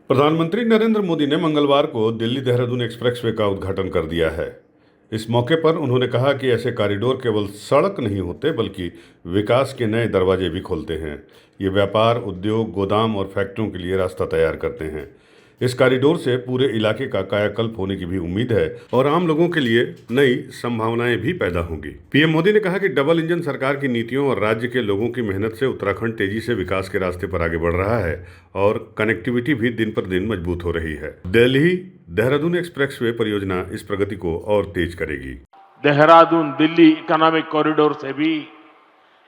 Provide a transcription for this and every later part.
प्रधानमंत्री नरेंद्र मोदी ने मंगलवार को दिल्ली देहरादून एक्सप्रेसवे का उद्घाटन कर दिया है। इस मौके पर उन्होंने कहा कि ऐसे कॉरिडोर केवल सड़क नहीं होते बल्कि विकास के नए दरवाजे भी खोलते हैं। ये व्यापार, उद्योग, गोदाम और फैक्ट्रियों के लिए रास्ता तैयार करते हैं। इस कॉरिडोर से पूरे इलाके का कायाकल्प होने की भी उम्मीद है और आम लोगों के लिए नई संभावनाएं भी पैदा होंगी। पीएम मोदी ने कहा कि डबल इंजन सरकार की नीतियों और राज्य के लोगों की मेहनत से उत्तराखंड तेजी से विकास के रास्ते पर आगे बढ़ रहा है और कनेक्टिविटी भी दिन पर दिन मजबूत हो रही है। दिल्ली देहरादून एक्सप्रेसवे परियोजना इस प्रगति को और तेज करेगी। देहरादून दिल्ली इकोनॉमिक कॉरिडोर से भी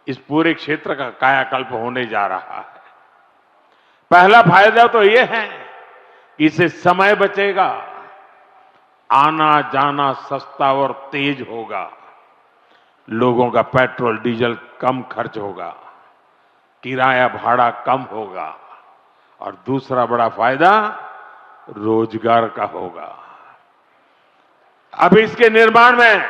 इस पूरे क्षेत्र का कायाकल्प होने जा रहा है। पहला फायदा तो यह है कि इससे समय बचेगा, आना जाना सस्ता और तेज होगा, लोगों का पेट्रोल डीजल कम खर्च होगा, किराया भाड़ा कम होगा और दूसरा बड़ा फायदा रोजगार का होगा। अब इसके निर्माण में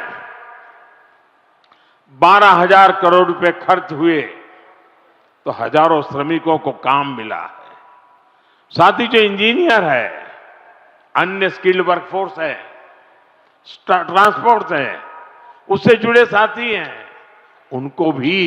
12,000 करोड़ रुपए खर्च हुए तो हजारों श्रमिकों को काम मिला है। साथ ही जो इंजीनियर है, अन्य स्किल्ड वर्कफोर्स है, ट्रांसपोर्ट है, उससे जुड़े साथी हैं, उनको भी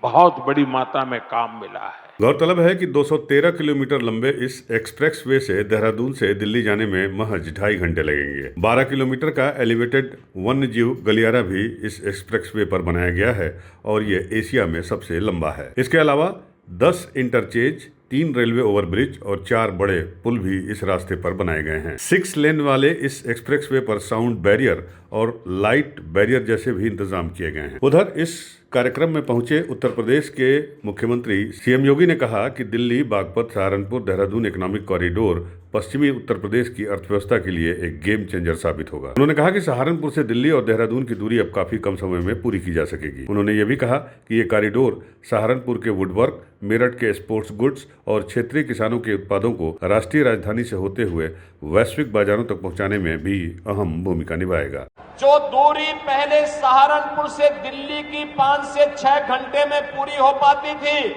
बहुत बड़ी मात्रा में काम मिला है। गौरतलब है कि 213 किलोमीटर लंबे इस एक्सप्रेसवे से देहरादून से दिल्ली जाने में महज 2.5 घंटे लगेंगे। 12 किलोमीटर का एलिवेटेड वन्यजीव गलियारा भी इस एक्सप्रेसवे पर बनाया गया है और ये एशिया में सबसे लंबा है। इसके अलावा 10 इंटरचेंज, 3 रेलवे ओवरब्रिज और 4 बड़े पुल भी इस रास्ते पर बनाए गए हैं। 6 लेन वाले इस एक्सप्रेसवे पर साउंड बैरियर और लाइट बैरियर जैसे भी इंतजाम किए गए हैं। उधर इस कार्यक्रम में पहुंचे उत्तर प्रदेश के मुख्यमंत्री सीएम योगी ने कहा कि दिल्ली बागपत सहारनपुर देहरादून इकोनॉमिक कॉरिडोर पश्चिमी उत्तर प्रदेश की अर्थव्यवस्था के लिए एक गेम चेंजर साबित होगा। उन्होंने कहा कि सहारनपुर से दिल्ली और देहरादून की दूरी अब काफी कम समय में पूरी की जा सकेगी। उन्होंने ये भी कहा कि ये कॉरिडोर सहारनपुर के वुडवर्क, मेरठ के स्पोर्ट्स गुड्स और क्षेत्रीय किसानों के उत्पादों को राष्ट्रीय राजधानी से होते हुए वैश्विक बाजारों तक पहुंचाने में भी अहम भूमिका निभाएगा। जो दूरी पहले सहारनपुर से दिल्ली की 5 से 6 घंटे में पूरी हो पाती थी,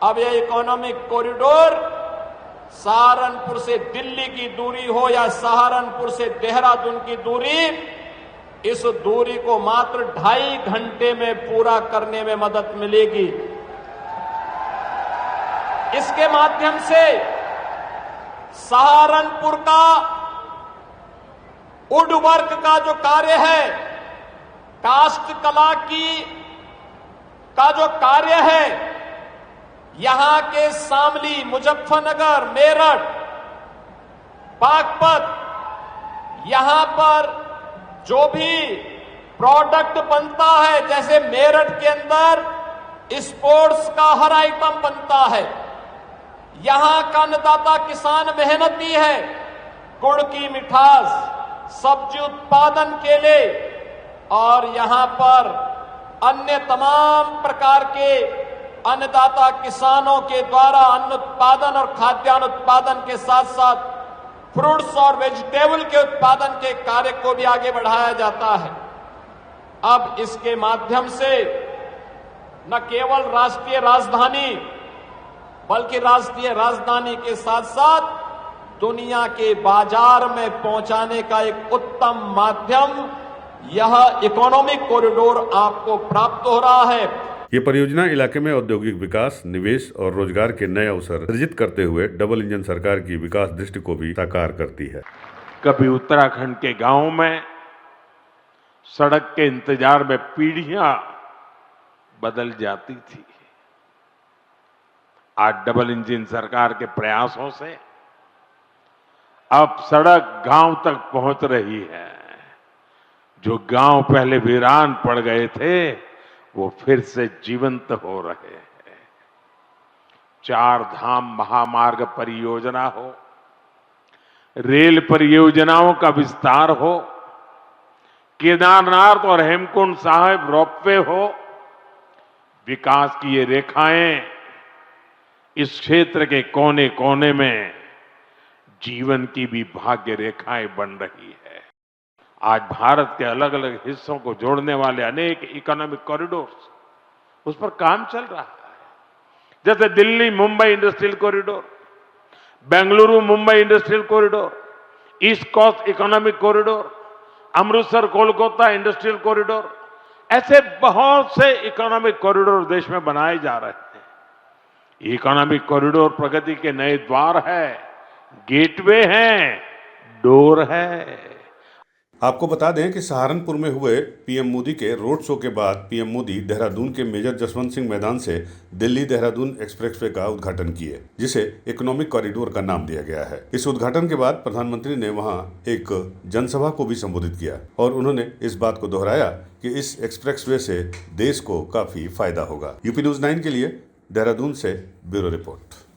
अब यह इकोनॉमिक कॉरिडोर सहारनपुर से दिल्ली की दूरी हो या सहारनपुर से देहरादून की दूरी, इस दूरी को मात्र 2.5 घंटे में पूरा करने में मदद मिलेगी। इसके माध्यम से सहारनपुर का वुडवर्क का जो कार्य है, काष्ठ कला का जो कार्य है, यहां के शामली, मुजफ्फरनगर, मेरठ, बागपत, यहां पर जो भी प्रोडक्ट बनता है, जैसे मेरठ के अंदर स्पोर्ट्स का हर आइटम बनता है, यहां का अन्नदाता किसान मेहनती है, गुड़ की मिठास, सब्जी उत्पादन के लिए और यहां पर अन्य तमाम प्रकार के अन्नदाता किसानों के द्वारा अन्न उत्पादन और खाद्यान्न उत्पादन के साथ साथ फ्रूट्स और वेजिटेबल के उत्पादन के कार्य को भी आगे बढ़ाया जाता है। अब इसके माध्यम से न केवल राष्ट्रीय राजधानी बल्कि राष्ट्रीय राजधानी के साथ साथ दुनिया के बाजार में पहुंचाने का एक उत्तम माध्यम यह इकोनॉमिक कॉरिडोर आपको प्राप्त हो रहा है। ये परियोजना इलाके में औद्योगिक विकास, निवेश और रोजगार के नए अवसर सृजित करते हुए डबल इंजन सरकार की विकास दृष्टि को भी साकार करती है। कभी उत्तराखंड के गांवों में सड़क के इंतजार में पीढ़ियां बदल जाती थी। आज डबल इंजन सरकार के प्रयासों से अब सड़क गांव तक पहुंच रही है। जो गांव पहले वीरान पड़ गए थे, वो फिर से जीवंत हो रहे हैं। 4 धाम महामार्ग परियोजना हो, रेल परियोजनाओं का विस्तार हो, केदारनाथ और हेमकुंड साहिब रोपवे हो, विकास की ये रेखाएं इस क्षेत्र के कोने कोने में जीवन की भी भाग्य रेखाएं बन रही है। आज भारत के अलग अलग हिस्सों को जोड़ने वाले अनेक इकोनॉमिक कॉरिडोर्स, उस पर काम चल रहा है। जैसे Delhi Mumbai industrial corridor, Bengaluru Mumbai industrial corridor, east coast economic corridor, Amritsar Kolkata industrial corridor, ऐसे बहुत से इकोनॉमिक कॉरिडोर देश में बनाए जा रहे हैं। इकोनॉमिक कॉरिडोर प्रगति के नए द्वार है, गेटवे हैं, डोर है। आपको बता दें कि सहारनपुर में हुए पीएम मोदी के रोड शो के बाद पीएम मोदी देहरादून के मेजर जसवंत सिंह मैदान से दिल्ली देहरादून एक्सप्रेसवे का उद्घाटन किए, जिसे इकोनॉमिक कॉरिडोर का नाम दिया गया है। इस उद्घाटन के बाद प्रधानमंत्री ने वहां एक जनसभा को भी संबोधित किया और उन्होंने इस बात को दोहराया कि इस एक्सप्रेसवे से देश को काफी फायदा होगा। यूपी न्यूज 9 के लिए देहरादून से ब्यूरो रिपोर्ट।